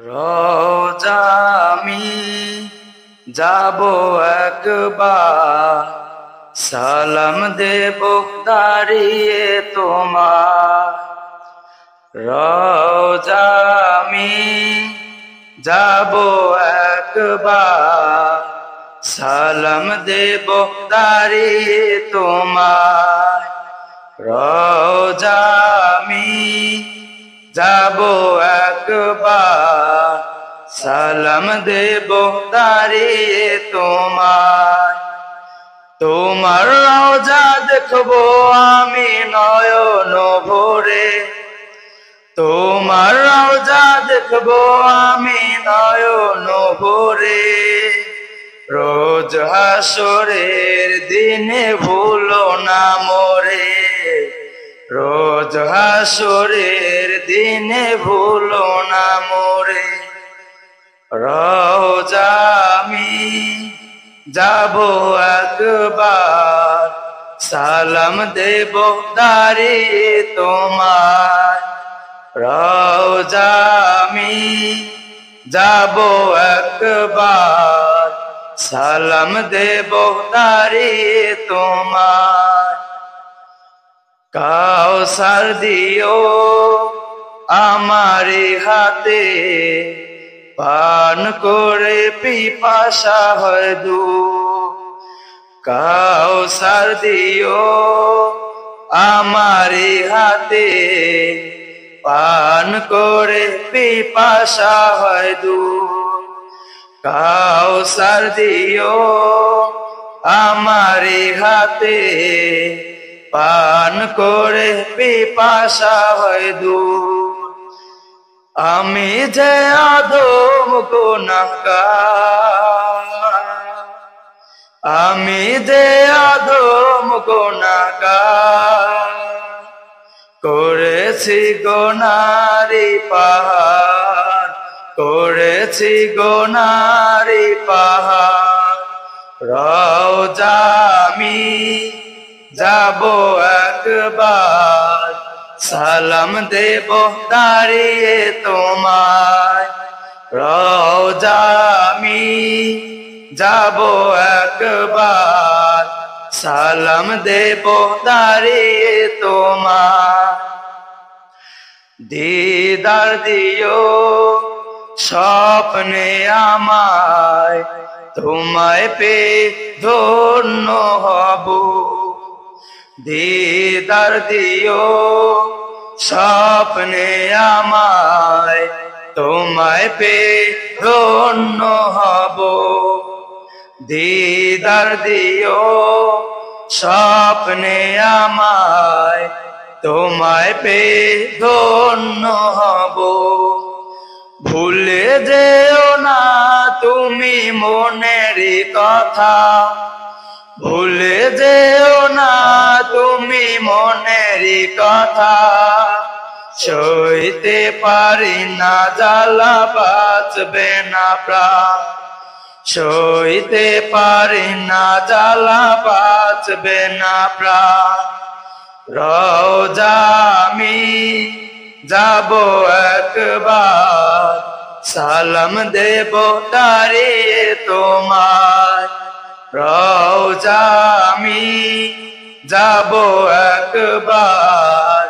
রোজা আমি যাব একবার, সালাম দেব দাঁড়িয়ে তোমার। রোজা আমি যাব একবার, সালাম দেব দাঁড়িয়ে তোমার। রোজা আমি যাব একবার, সালাম দেব দাঁড়িয়ে তোমার। তোমার রওজা দেখবো আমি নয়ন ভরে, তোমার রওজা দেখবো আমি নয়ন ভরে। রোজ হাসরের দিনে ভুলো না মোরে, রোজ হাসরের দিনে ভুলো না মোরে। রোজা আমি যাব একবার, সালাম দেব দাঁড়িয়ে তোমার। রোজা আমি যাব একবার, সালাম দেব দাঁড়িয়ে তোমার। কাউসার দিও আমারি হাতে, পান করে পিপাসা হয় দূর। কাউসার দিও আমারি হাতে, পান করে পিপাসা হয় দূর। কাউসার দিও আমারি হাতে, পান করে পিপাসা হয় দূর। আমি যে আদম গুনাহগার, আমি যে আদম গুনাহগার, করেছি গুনারি পাহাড়, করেছি গুনারি পাহাড়। রওজা আমি যাব একবার, সালাম দেব দাঁড়িয়ে তোমায়। রওজা আমি যাব একবার, সালাম দেব দাঁড়িয়ে তোমার। দিদার দিও স্বপ্নে আমায়, তোমায় পেয়ে ধন্য হব। দিদার দিও স্বপ্নে আমায়, তোমায় পেয়ে ধন্য হব। দিদার দিও স্বপ্নে আমায়, তোমায় পেয়ে ধন্য হব। ভুলে যেও না তুমি মনেরই কথা, ভুলে যেও না তুমি মনেরই কথা। সইতে পারি না জ্বালা বাঁচবে না প্রাণ, সইতে পারি না জ্বালা বাঁচবে না প্রাণ। রওজা আমি যাব একবার, সালাম দেব দাঁড়িয়ে তোমার। রওজা আমি যাব একবার,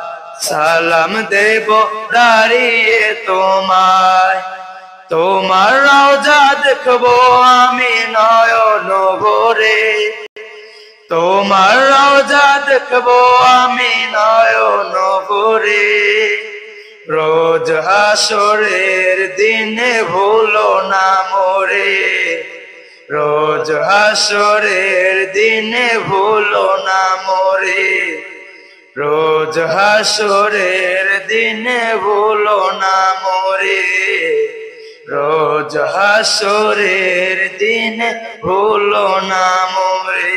সালাম দেব দাঁড়িয়ে তোমায়। তোমার রওজা দেখবো আমি নয়ন ভরে, তোমার রওজা দেখবো আমি নয়ন ভরে। রোজ হাসরের দিনে ভুলো না মোরে, রোজ হাসরের দিনে ভুলো না মোরে। রোজ হাসরের দিনে ভুলো না মোরে, রোজ হাসরের দিনে ভুলো না মোরে।